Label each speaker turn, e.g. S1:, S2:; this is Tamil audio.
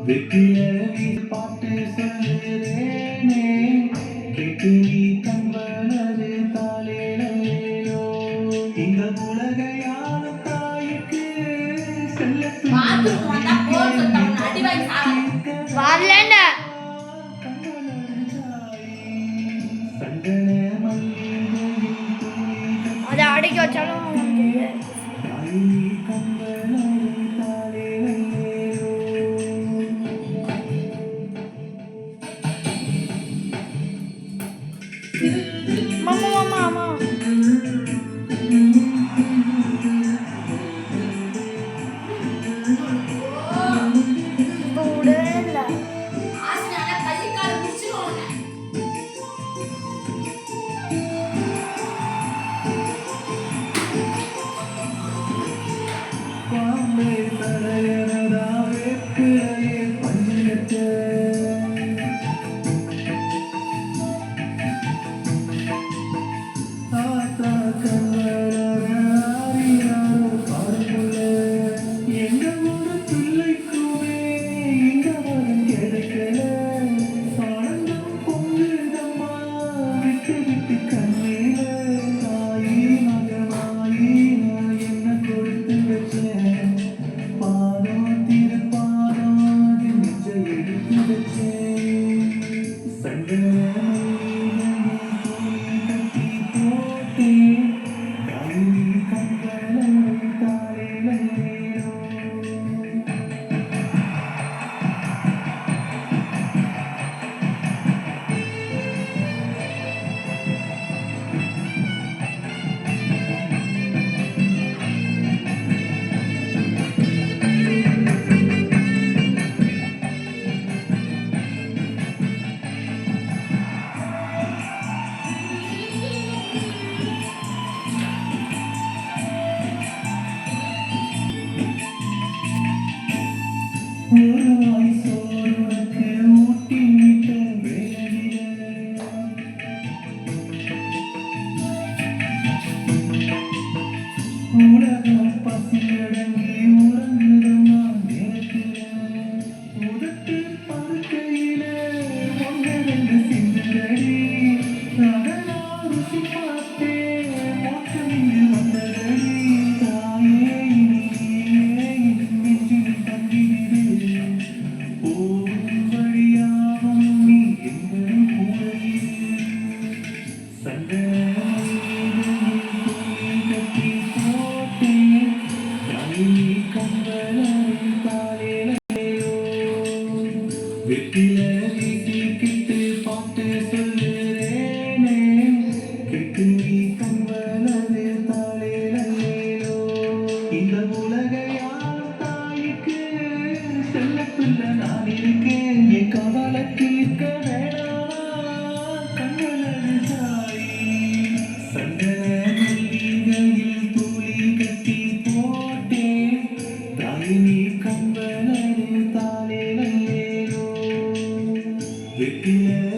S1: வெற்றியறி பாட்டு சொல்லுறேனே கேட்டு நீ கண்வளரு தாளேலோ இந்த உலகையான தாய்க்கு செல்லத்து
S2: அதை அடக்கி வச்சாலும் மாமா
S1: உலகம் பசியடங்கி உறங்குதமா உதட்டு படுக்கையிலே ஒன்றெண்டு சிந்துதடி அதனால் ருசி பார்த்தே மோட்சம் இங்கு வந்ததடி தாயே நெஞ்சில் தங்கிடு போகும் வழியாகும் நீ எங்கள் கூடையில் சண்டை வெற்றியறி கிட்டு பாட்டு சொல்லுறேனே கேட்டு நீ கண்வளரு தாளேலோ இந்த உலகையால் தாய்க்கு செல்லப்பில்லை நான் இருக்கேன் என் கவலை தீர்க்க வேணாம் கண்வளரு தாய் சண்டை மல்லிகையில் தூளி கட்டி போட்டேன் தாய் நீ கண்வளரு தாளேலோ வெற்றிய